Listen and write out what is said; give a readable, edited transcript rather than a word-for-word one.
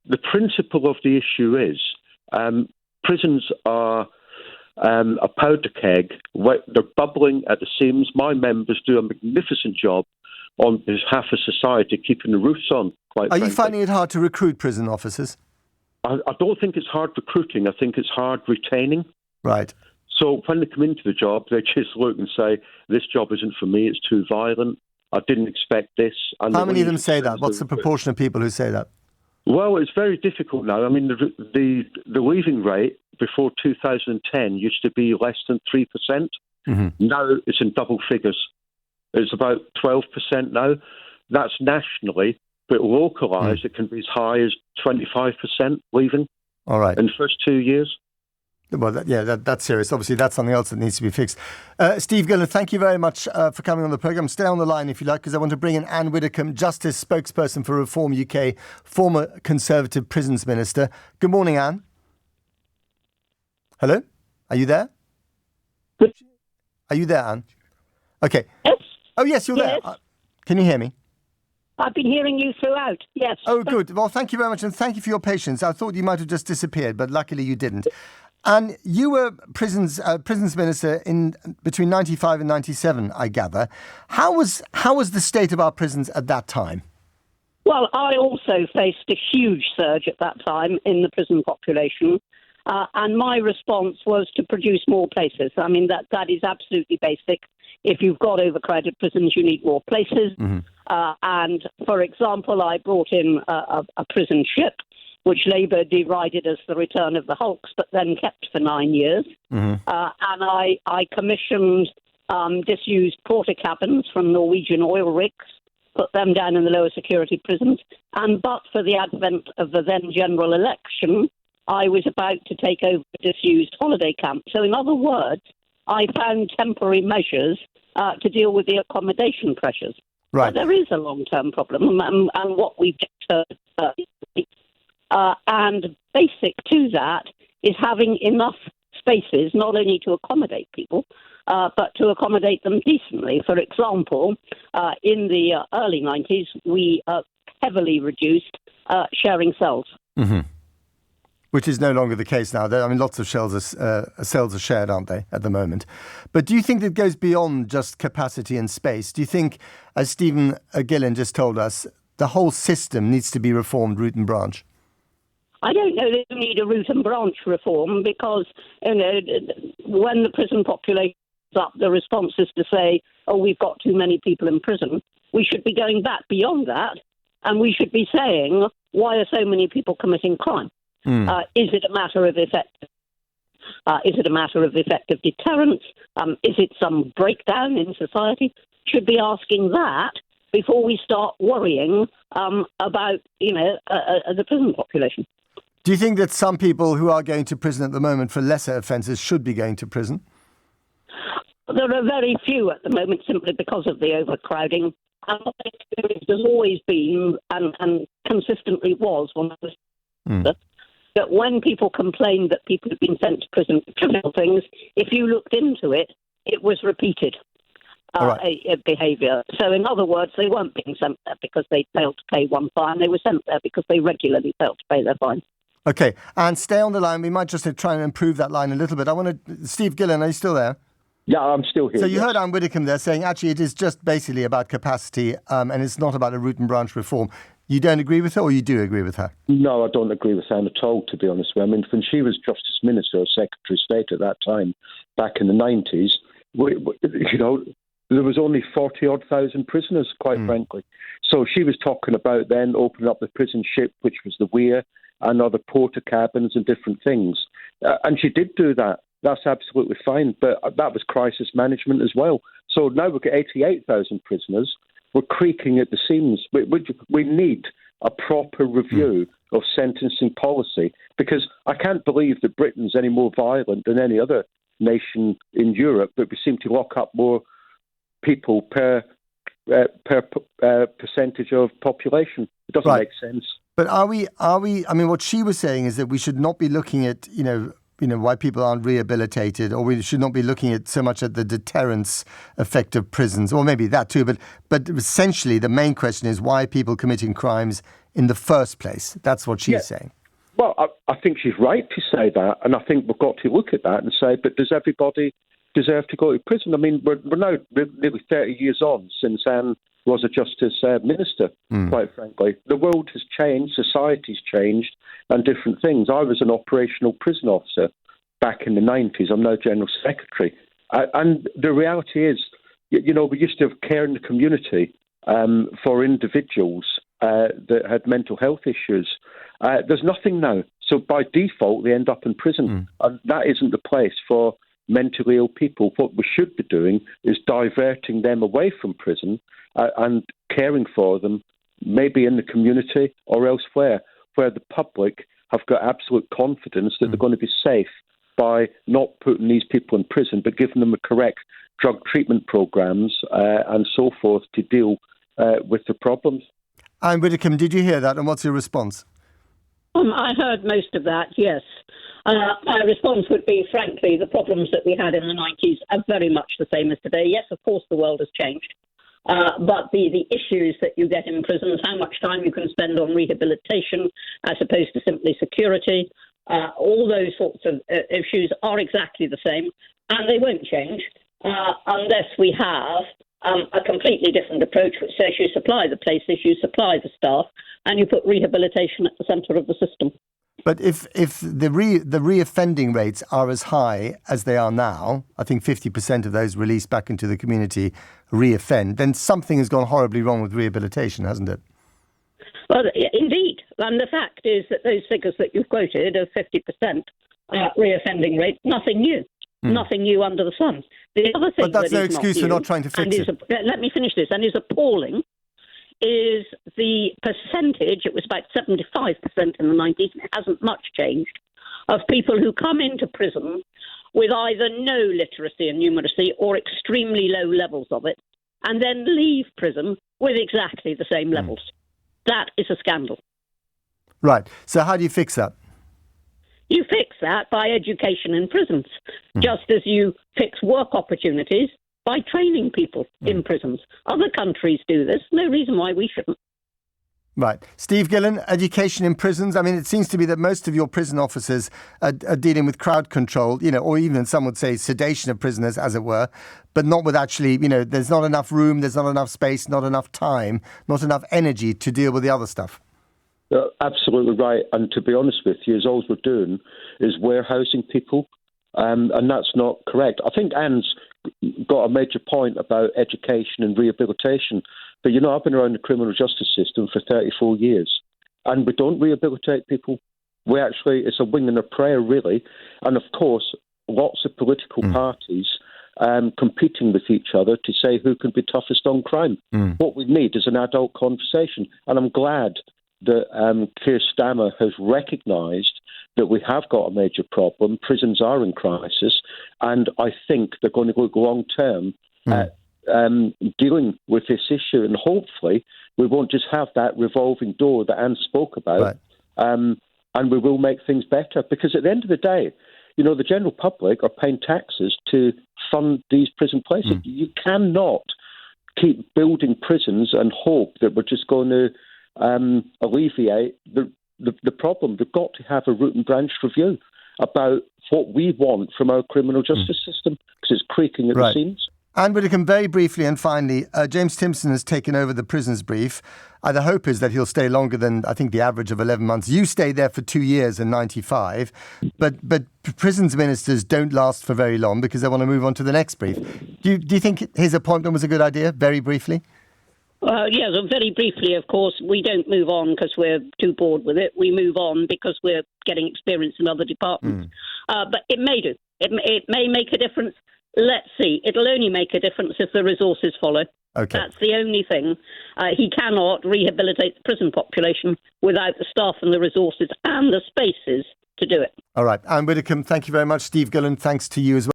the principle of the issue is prisons are a powder keg. They're bubbling at the seams. My members do a magnificent job on behalf of society, keeping the roofs on, quite frankly. Are you finding it hard to recruit prison officers? I don't think it's hard recruiting. I think it's hard retaining. Right. So when they come into the job, they just look and say, this job isn't for me, it's too violent. I didn't expect this. And how many of them say that? What's the proportion of people who say that? Well, it's very difficult now. I mean, the leaving rate before 2010 used to be less than 3%. Mm-hmm. Now it's in double figures. It's about 12% now. That's nationally, but localised, it can be as high as 25% leaving. All right. In the first 2 years. Well, that's serious. Obviously, that's something else that needs to be fixed. Steve Gillan, thank you very much for coming on the programme. Stay on the line if you like, because I want to bring in Ann Widdecombe, Justice spokesperson for Reform UK, former Conservative Prisons Minister. Good morning, Ann. Hello? Are you there? Are you there, Ann? Okay. Yes. Oh, yes, you're there. Can you hear me? I've been hearing you throughout, yes. Oh, good. Well, thank you very much, and thank you for your patience. I thought you might have just disappeared, but luckily you didn't. And you were prisons minister in between 95 and 97, I gather. How was the state of our prisons at that time? Well, I also faced a huge surge at that time in the prison population, and my response was to produce more places. I mean, that is absolutely basic. If you've got overcrowded prisons, you need more places. Mm-hmm. And, for example, I brought in a prison ship, which Labour derided as the return of the hulks, but then kept for 9 years. Mm-hmm. And I commissioned disused porter cabins from Norwegian oil rigs, put them down in the lower security prisons. And but for the advent of the then general election, I was about to take over a disused holiday camp. So in other words, I found temporary measures to deal with the accommodation pressures. Right. But there is a long-term problem, and what we've just heard, and basic to that is having enough spaces not only to accommodate people, but to accommodate them decently. For example, in the early 90s, we heavily reduced sharing cells. Mm-hmm. Which is no longer the case now. I mean, lots of cells are shared, aren't they, at the moment? But do you think that goes beyond just capacity and space? Do you think, as Stephen Gillan just told us, the whole system needs to be reformed root and branch? I don't know that you need a root and branch reform because, when the prison population is up, the response is to say, oh, we've got too many people in prison. We should be going back beyond that, and we should be saying, why are so many people committing crime? Is it a matter of effective? Is it a matter of effective deterrence? Is it some breakdown in society? Should be asking that before we start worrying about the prison population. Do you think that some people who are going to prison at the moment for lesser offences should be going to prison? There are very few at the moment simply because of the overcrowding. And my experience has always been, and consistently was, when I was that when people complained that people had been sent to prison for trivial things, if you looked into it, it was repeated behaviour. So in other words, they weren't being sent there because they failed to pay one fine. They were sent there because they regularly failed to pay their fine. OK, and stay on the line. We might just try and improve that line a little bit. Steve Gillan, are you still there? Yeah, I'm still here. So you heard Ann Widdecombe there saying actually it is just basically about capacity and it's not about a root and branch reform. You don't agree with her, or you do agree with her? No, I don't agree with Ann at all, to be honest with you. I mean, when she was Justice Minister or Secretary of State at that time, back in the 90s, there was only 40-odd thousand prisoners, quite frankly. So she was talking about then opening up the prison ship, which was the weir, and other porter cabins and different things. And she did do that. That's absolutely fine. But that was crisis management as well. So now we've got 88,000 prisoners. We're creaking at the seams. We need a proper review of sentencing policy because I can't believe that Britain's any more violent than any other nation in Europe, but we seem to lock up more people per percentage of population. It doesn't make sense. But are we? I mean, what she was saying is that we should not be looking at, why people aren't rehabilitated, or we should not be looking at so much at the deterrence effect of prisons, or maybe that too. But essentially, the main question is why are people committing crimes in the first place. That's what she's saying. Well, I think she's right to say that, and I think we've got to look at that and say, but does everybody deserve to go to prison? I mean, we're now nearly 30 years on since Anne was a Justice Minister, quite frankly. The world has changed, society's changed, and different things. I was an operational prison officer back in the 90s. I'm now General Secretary. And the reality is, you know, we used to have care in the community for individuals that had mental health issues. There's nothing now. So by default, they end up in prison. And that isn't the place for mentally ill people. What we should be doing is diverting them away from prison and caring for them, maybe in the community or elsewhere, where the public have got absolute confidence that they're going to be safe by not putting these people in prison, but giving them the correct drug treatment programs and so forth to deal with the problems. Ann Widdecombe, did you hear that, and what's your response? I heard most of that, yes. My response would be, frankly, the problems that we had in the 90s are very much the same as today. Yes, of course, the world has changed. But the issues that you get in prisons, how much time you can spend on rehabilitation as opposed to simply security, all those sorts of issues are exactly the same, and they won't change unless we have a completely different approach which says you supply the places, you supply the staff, and you put rehabilitation at the centre of the system. But if the reoffending rates are as high as they are now, I think 50% of those released back into the community reoffend, then something has gone horribly wrong with rehabilitation, hasn't it? Well, indeed. And the fact is that those figures that you've quoted of 50% reoffending rate, nothing new. Nothing new under the sun. The other thing but that's no excuse for not trying to fix it. Let me finish this. And is appalling is the percentage, it was about 75% in the 90s, and it hasn't much changed, of people who come into prison with either no literacy and numeracy or extremely low levels of it, and then leave prison with exactly the same levels. That is a scandal. Right. So how do you fix that? You fix that by education in prisons, just as you fix work opportunities by training people in prisons. Other countries do this. No reason why we shouldn't. Right. Steve Gillan, education in prisons. I mean, it seems to be that most of your prison officers are dealing with crowd control, you know, or even some would say sedation of prisoners, as it were, but not with actually, you know, there's not enough room, there's not enough space, not enough time, not enough energy to deal with the other stuff. Absolutely right. And to be honest with you, all we're doing is warehousing people, and that's not correct. I think Ann's got a major point about education and rehabilitation. But, you know, I've been around the criminal justice system for 34 years, and we don't rehabilitate people. We actually, it's a wing and a prayer, really. And, of course, lots of political parties competing with each other to say who can be toughest on crime. What we need is an adult conversation. And I'm glad that Keir Starmer has recognised that we have got a major problem. Prisons are in crisis, and I think they're going to look long-term at dealing with this issue, and hopefully we won't just have that revolving door that Anne spoke about, and we will make things better. Because at the end of the day, you know, the general public are paying taxes to fund these prison places. You cannot keep building prisons and hope that we're just going to alleviate the problem. We've got to have a root and branch review about what we want from our criminal justice system, because it's creaking at the seams. Ann Widdecombe, very briefly and finally, James Timpson has taken over the prisons brief. The hope is that he'll stay longer than, I think, the average of 11 months. You stayed there for 2 years in 95, but prisons ministers don't last for very long because they want to move on to the next brief. Do you think his appointment was a good idea, very briefly? Yes, very briefly, of course, we don't move on because we're too bored with it. We move on because we're getting experience in other departments. But it may do. It may make a difference. Let's see. It'll only make a difference if the resources follow. Okay. That's the only thing. He cannot rehabilitate the prison population without the staff and the resources and the spaces to do it. All right. Ann Widdecombe, thank you very much. Steve Gillan, thanks to you as well.